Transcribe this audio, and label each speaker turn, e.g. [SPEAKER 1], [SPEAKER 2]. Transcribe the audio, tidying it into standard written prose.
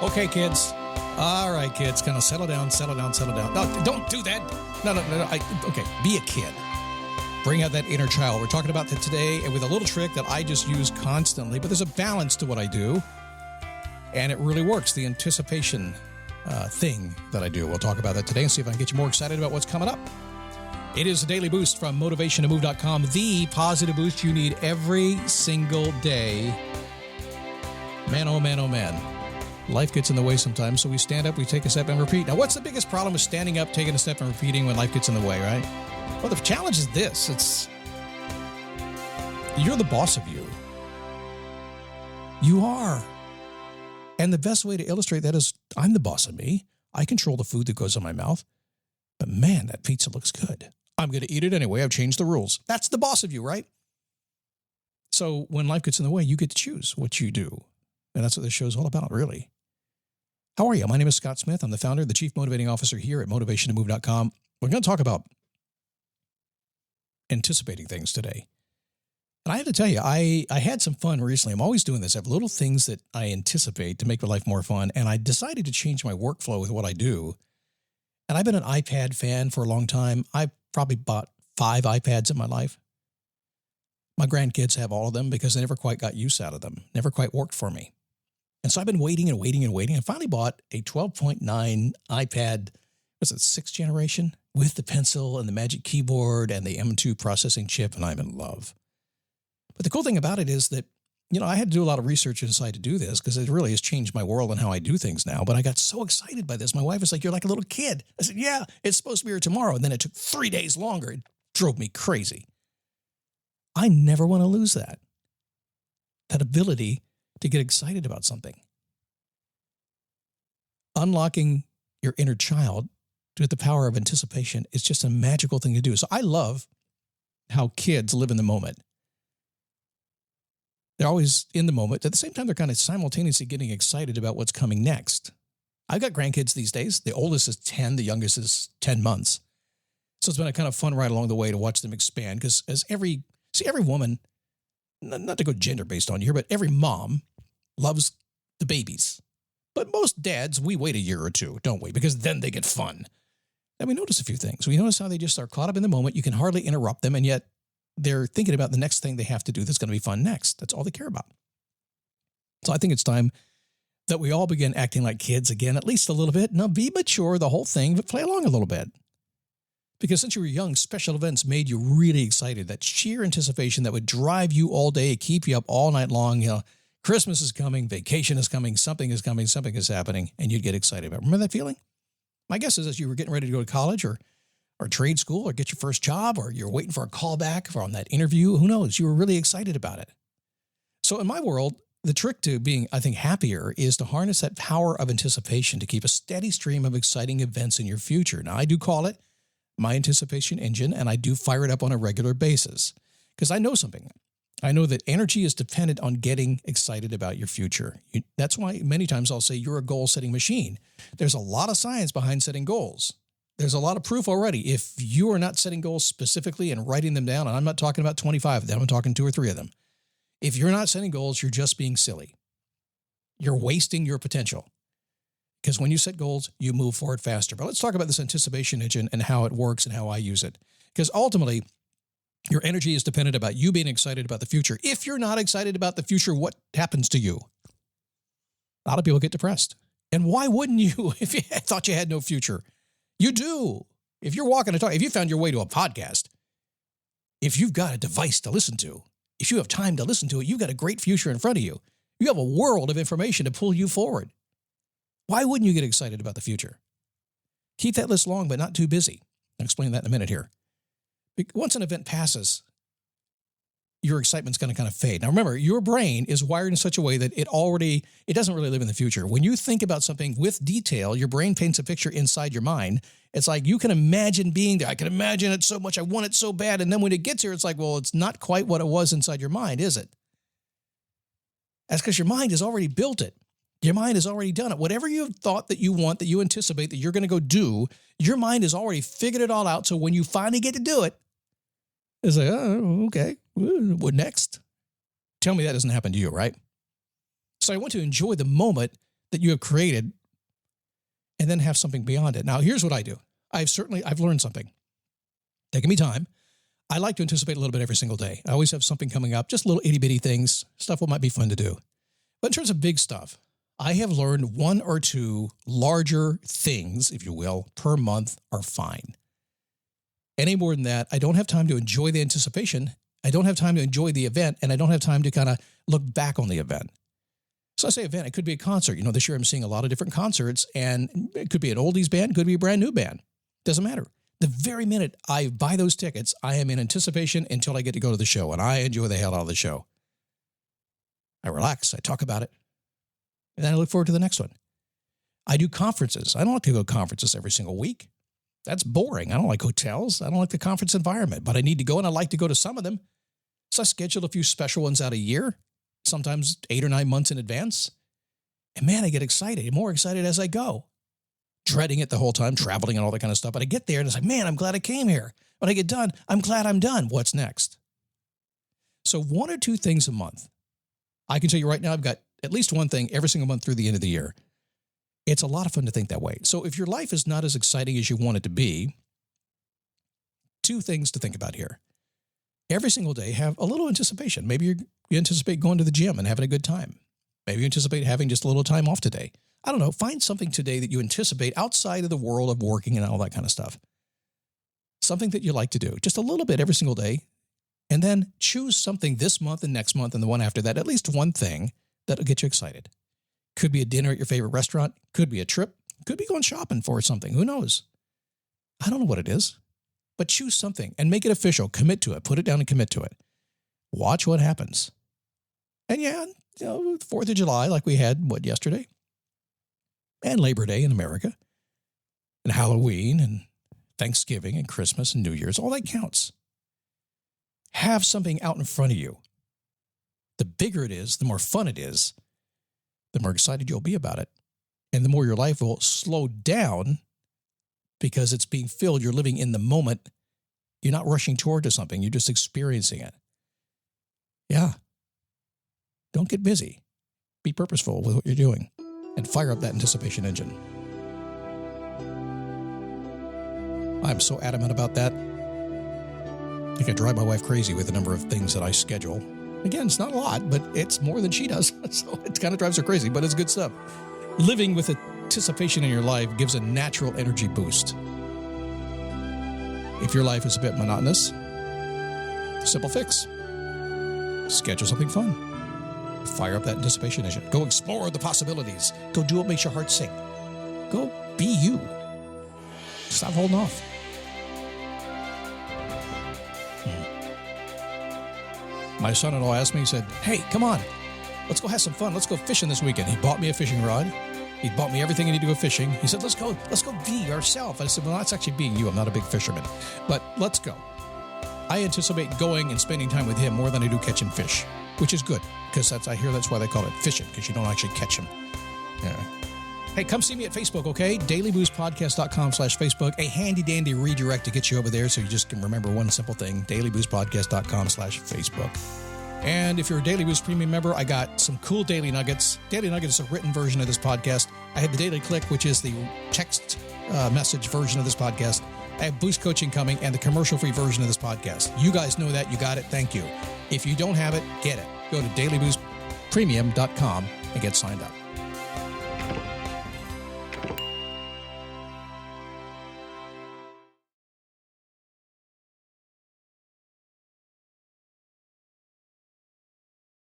[SPEAKER 1] Okay, kids. All right, kids, kind of settle down. No, don't do that. No. Okay, be a kid. Bring out that inner child. We're talking about that today, and with a little trick that I just use constantly, but there's a balance to what I do, and it really works, the anticipation thing that I do. We'll talk about that today and see if I can get you more excited about what's coming up. It is a daily boost from motivationtomove.com, the positive boost you need every single day. Man, oh man, oh man. Life gets in the way sometimes, so we stand up, we take a step, and repeat. Now, what's the biggest problem with standing up, taking a step, and repeating when life gets in the way, right? Well, the challenge is this. It's you're the boss of you. You are. And the best way to illustrate that is I'm the boss of me. I control the food that goes in my mouth. But man, that pizza looks good. I'm going to eat it anyway. I've changed the rules. That's the boss of you, right? So when life gets in the way, you get to choose what you do. And that's what this show is all about, really. How are you? My name is Scott Smith. I'm the founder, the chief motivating officer here at motivationtomove.com. We're going to talk about anticipating things today. And I have to tell you, I had some fun recently. I'm always doing this. I have little things that I anticipate to make my life more fun. And I decided to change my workflow with what I do. And I've been an iPad fan for a long time. I've probably bought 5 iPads in my life. My grandkids have all of them because I never quite got use out of them. Never quite worked for me. And so I've been waiting. I finally bought a 12.9 iPad, was it 6th generation? With the pencil and the Magic Keyboard and the M2 processing chip, and I'm in love. But the cool thing about it is that, I had to do a lot of research and decide to do this because it really has changed my world and how I do things now. But I got so excited by this. My wife was like, "You're like a little kid." I said, "Yeah, it's supposed to be here tomorrow." And then it took 3 days longer. It drove me crazy. I never want to lose that ability to get excited about something. Unlocking your inner child with the power of anticipation is just a magical thing to do. So I love how kids live in the moment. They're always in the moment. At the same time, they're kind of simultaneously getting excited about what's coming next. I've got grandkids these days. The oldest is 10. The youngest is 10 months. So it's been a kind of fun ride along the way to watch them expand because every woman, not to go gender-based on you here, but every mom loves the babies. But most dads, we wait a year or two, don't we? Because then they get fun. And we notice a few things. We notice how they just are caught up in the moment. You can hardly interrupt them, and yet they're thinking about the next thing they have to do that's going to be fun next. That's all they care about. So I think it's time that we all begin acting like kids again, at least a little bit. Now, be mature, the whole thing, but play along a little bit. Because since you were young, special events made you really excited. That sheer anticipation that would drive you all day, keep you up all night long. Christmas is coming, vacation is coming, something is coming, something is happening, and you'd get excited about it. Remember that feeling? My guess is as you were getting ready to go to college or trade school or get your first job or you're waiting for a call back from that interview, who knows? You were really excited about it. So in my world, the trick to being, I think, happier is to harness that power of anticipation to keep a steady stream of exciting events in your future. Now, I do call it my anticipation engine, and I do fire it up on a regular basis because I know something. I know that energy is dependent on getting excited about your future. That's why many times I'll say you're a goal-setting machine. There's a lot of science behind setting goals. There's a lot of proof already. If you are not setting goals specifically and writing them down, and I'm not talking about 25 of them, I'm talking 2 or 3 of them. If you're not setting goals, you're just being silly. You're wasting your potential. Because when you set goals, you move forward faster. But let's talk about this anticipation engine and how it works and how I use it. Because ultimately, your energy is dependent about you being excited about the future. If you're not excited about the future, what happens to you? A lot of people get depressed. And why wouldn't you if you thought you had no future? You do. If you're walking a talk, if you found your way to a podcast, if you've got a device to listen to, if you have time to listen to it, you've got a great future in front of you. You have a world of information to pull you forward. Why wouldn't you get excited about the future? Keep that list long, but not too busy. I'll explain that in a minute here. Once an event passes, your excitement's going to kind of fade. Now remember, your brain is wired in such a way that it doesn't really live in the future. When you think about something with detail, your brain paints a picture inside your mind. It's like you can imagine being there. I can imagine it so much. I want it so bad. And then when it gets here, it's like, well, it's not quite what it was inside your mind, is it? That's because your mind has already built it. Your mind has already done it. Whatever you have thought that you want, that you anticipate that you're going to go do, your mind has already figured it all out. So when you finally get to do it, it's like, oh, okay, what next? Tell me that doesn't happen to you, right? So I want to enjoy the moment that you have created and then have something beyond it. Now, here's what I do. I've learned something. Taking me time. I like to anticipate a little bit every single day. I always have something coming up, just little itty bitty things, stuff that might be fun to do. But in terms of big stuff, I have learned 1 or 2 larger things, if you will, per month are fine. Any more than that, I don't have time to enjoy the anticipation. I don't have time to enjoy the event, and I don't have time to kind of look back on the event. So I say event, it could be a concert. This year I'm seeing a lot of different concerts, and it could be an oldies band, could be a brand new band. Doesn't matter. The very minute I buy those tickets, I am in anticipation until I get to go to the show, and I enjoy the hell out of the show. I relax, I talk about it, and then I look forward to the next one. I do conferences. I don't like to go to conferences every single week. That's boring. I don't like hotels. I don't like the conference environment, but I need to go, and I like to go to some of them. So I scheduled a few special ones out a year, sometimes 8 or 9 months in advance. And man, I get excited, more excited as I go. Dreading it the whole time, traveling and all that kind of stuff. But I get there and it's like, man, I'm glad I came here. When I get done, I'm glad I'm done. What's next? So 1 or 2 things a month. I can tell you right now, I've got at least one thing every single month through the end of the year. It's a lot of fun to think that way. So if your life is not as exciting as you want it to be, 2 things to think about here. Every single day, have a little anticipation. Maybe you anticipate going to the gym and having a good time. Maybe you anticipate having just a little time off today. I don't know. Find something today that you anticipate outside of the world of working and all that kind of stuff. Something that you like to do, just a little bit every single day. And then choose something this month and next month and the one after that, at least one thing that'll get you excited. Could be a dinner at your favorite restaurant. Could be a trip. Could be going shopping for something. Who knows? I don't know what it is. But choose something and make it official. Commit to it. Put it down and commit to it. Watch what happens. And yeah, 4th of July, like we had, yesterday? And Labor Day in America. And Halloween and Thanksgiving and Christmas and New Year's. All that counts. Have something out in front of you. The bigger it is, the more fun it is, the more excited you'll be about it. And the more your life will slow down because it's being filled. You're living in the moment. You're not rushing toward something. You're just experiencing it. Yeah. Don't get busy. Be purposeful with what you're doing and fire up that anticipation engine. I'm so adamant about that. I think I drive my wife crazy with the number of things that I schedule. Again, it's not a lot, but it's more than she does. So it kind of drives her crazy, but it's good stuff. Living with anticipation in your life gives a natural energy boost. If your life is a bit monotonous, simple fix. Schedule something fun. Fire up that anticipation engine. Go explore the possibilities. Go do what makes your heart sing. Go be you. Stop holding off. My son-in-law asked me, he said, hey, come on. Let's go have some fun. Let's go fishing this weekend. He bought me a fishing rod. He bought me everything I need to go fishing. He said, let's go be ourselves. I said, well, that's actually being you. I'm not a big fisherman, but let's go. I anticipate going and spending time with him more than I do catching fish, which is good because I hear that's why they call it fishing, because you don't actually catch them. Yeah. Hey, come see me at Facebook, okay? dailyboostpodcast.com/Facebook. A handy-dandy redirect to get you over there so you just can remember one simple thing, dailyboostpodcast.com/Facebook. And if you're a Daily Boost Premium member, I got some cool Daily Nuggets. Daily Nuggets is a written version of this podcast. I have the Daily Click, which is the text message version of this podcast. I have Boost Coaching coming and the commercial-free version of this podcast. You guys know that. You got it. Thank you. If you don't have it, get it. Go to dailyboostpremium.com and get signed up.